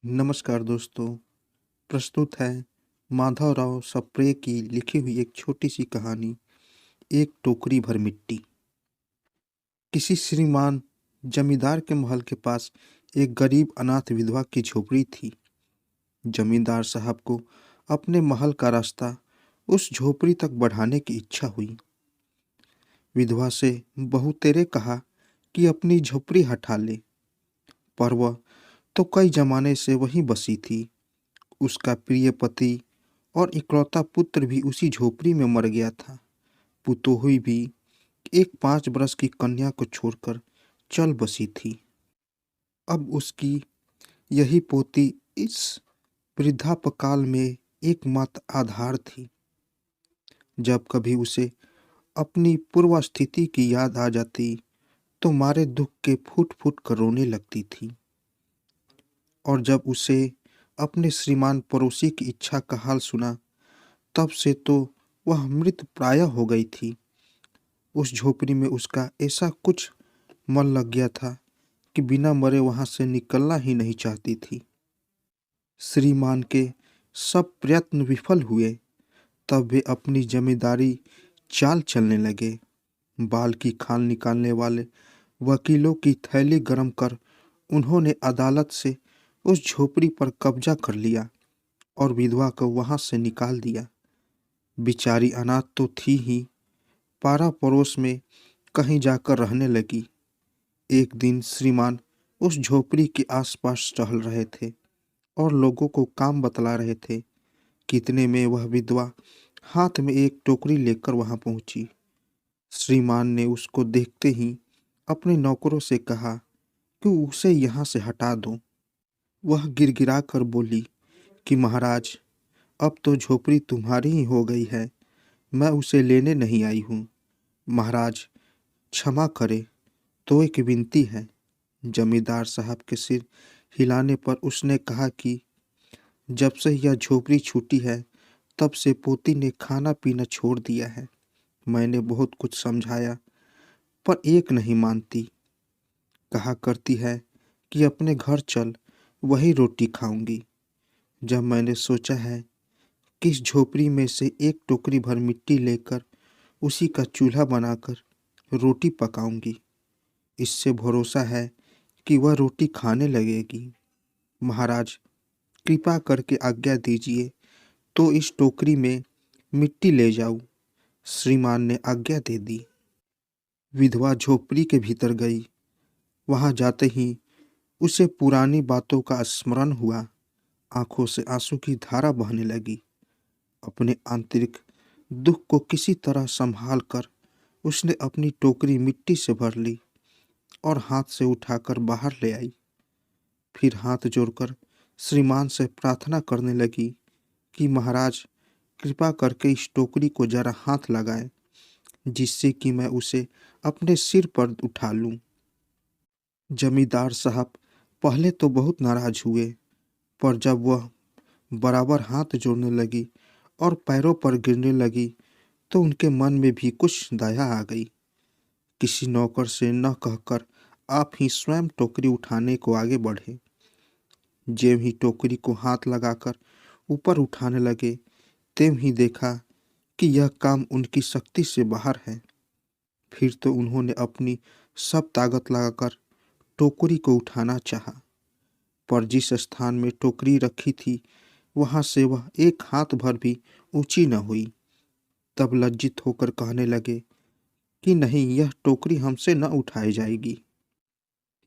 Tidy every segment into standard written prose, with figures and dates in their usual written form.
नमस्कार दोस्तों। प्रस्तुत है माधवराव सप्रे की लिखी हुई एक छोटी सी कहानी, एक टोकरी भर मिट्टी। किसी श्रीमान जमींदार के महल के पास एक गरीब अनाथ विधवा की झोपड़ी थी। जमींदार साहब को अपने महल का रास्ता उस झोपड़ी तक बढ़ाने की इच्छा हुई। विधवा से बहुतेरे कहा कि अपनी झोपड़ी हटा ले, पर वह तो कई जमाने से वहीं बसी थी। उसका प्रिय पति और इकलौता पुत्र भी उसी झोपड़ी में मर गया था। पुतोहू भी एक 5 बरस की कन्या को छोड़कर चल बसी थी। अब उसकी यही पोती इस वृद्धापकाल में एकमात्र आधार थी। जब कभी उसे अपनी पूर्व स्थिति की याद आ जाती तो मारे दुख के फूट फूट कर रोने लगती थी। और जब उसे अपने श्रीमान पड़ोसी की इच्छा का हाल सुना, तब से तो वह मृत प्राय हो गई थी। उस झोपड़ी में उसका ऐसा कुछ मन लग गया था कि बिना मरे वहां से निकलना ही नहीं चाहती थी। श्रीमान के सब प्रयत्न विफल हुए। तब वे अपनी जमींदारी चाल चलने लगे। बाल की खाल निकालने वाले वकीलों की थैली गरम कर उन्होंने अदालत से उस झोपड़ी पर कब्जा कर लिया और विधवा को वहां से निकाल दिया। बेचारी अनाथ तो थी ही, पारा पड़ोस में कहीं जाकर रहने लगी। एक दिन श्रीमान उस झोपड़ी के आसपास टहल रहे थे और लोगों को काम बतला रहे थे। कितने में वह विधवा हाथ में एक टोकरी लेकर वहां पहुंची। श्रीमान ने उसको देखते ही अपने नौकरों से कहा कि उसे यहाँ से हटा दो। वह गिड़गिड़ा कर बोली कि महाराज, अब तो झोपड़ी तुम्हारी ही हो गई है, मैं उसे लेने नहीं आई हूँ। महाराज क्षमा करे, तो एक विनती है। जमींदार साहब के सिर हिलाने पर उसने कहा कि जब से यह झोपड़ी छूटी है, तब से पोती ने खाना पीना छोड़ दिया है। मैंने बहुत कुछ समझाया, पर एक नहीं मानती। कहा करती है कि अपने घर चल, वही रोटी खाऊंगी। जब मैंने सोचा है कि इस झोपड़ी में से एक टोकरी भर मिट्टी लेकर उसी का चूल्हा बनाकर रोटी पकाऊंगी, इससे भरोसा है कि वह रोटी खाने लगेगी। महाराज कृपा करके आज्ञा दीजिए तो इस टोकरी में मिट्टी ले जाऊं। श्रीमान ने आज्ञा दे दी। विधवा झोपड़ी के भीतर गई। वहां जाते ही उसे पुरानी बातों का स्मरण हुआ। आंखों से आंसू की धारा बहने लगी। अपने आंतरिक दुख को किसी तरह संभाल कर उसने अपनी टोकरी मिट्टी से भर ली और हाथ से उठाकर बाहर ले आई। फिर हाथ जोड़कर श्रीमान से प्रार्थना करने लगी कि महाराज कृपा करके इस टोकरी को जरा हाथ लगाए, जिससे कि मैं उसे अपने सिर पर उठा लूं। जमींदार साहब पहले तो बहुत नाराज हुए, पर जब वह बराबर हाथ जोड़ने लगी और पैरों पर गिरने लगी तो उनके मन में भी कुछ दया आ गई। किसी नौकर से न कहकर आप ही स्वयं टोकरी उठाने को आगे बढ़े। जेम ही टोकरी को हाथ लगाकर ऊपर उठाने लगे, तेम ही देखा कि यह काम उनकी शक्ति से बाहर है। फिर तो उन्होंने अपनी सब ताकत लगाकर टोकरी को उठाना चाहा, पर जिस स्थान में टोकरी रखी थी वहां से वह एक हाथ भर भी ऊंची न हुई। तब लज्जित होकर कहने लगे कि नहीं, यह टोकरी हमसे न उठाई जाएगी।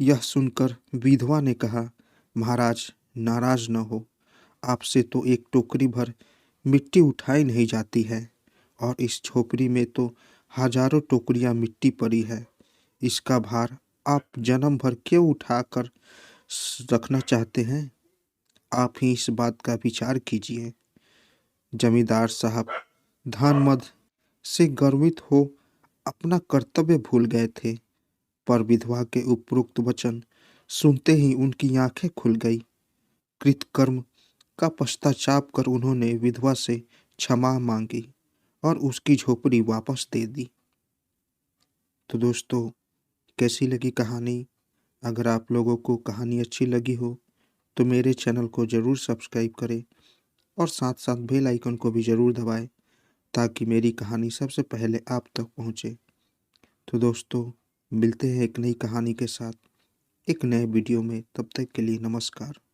यह सुनकर विधवा ने कहा, महाराज नाराज न हो, आपसे तो एक टोकरी भर मिट्टी उठाई नहीं जाती है, और इस झोपड़ी में तो हजारों टोकरियां मिट्टी पड़ी है। इसका भार आप जन्म भर क्यों उठा कर रखना चाहते हैं? आप ही इस बात का विचार कीजिए। जमींदार साहब धन मद से गर्वित हो अपना कर्तव्य भूल गए थे, पर विधवा के उपरोक्त वचन सुनते ही उनकी आंखें खुल गई। कृतकर्म का पश्चाताप कर उन्होंने विधवा से क्षमा मांगी और उसकी झोपड़ी वापस दे दी। तो दोस्तों, कैसी लगी कहानी? अगर आप लोगों को कहानी अच्छी लगी हो तो मेरे चैनल को ज़रूर सब्सक्राइब करें और साथ साथ बेल आइकन को भी ज़रूर दबाएं ताकि मेरी कहानी सबसे पहले आप तक पहुंचे। तो दोस्तों, मिलते हैं एक नई कहानी के साथ एक नए वीडियो में। तब तक के लिए नमस्कार।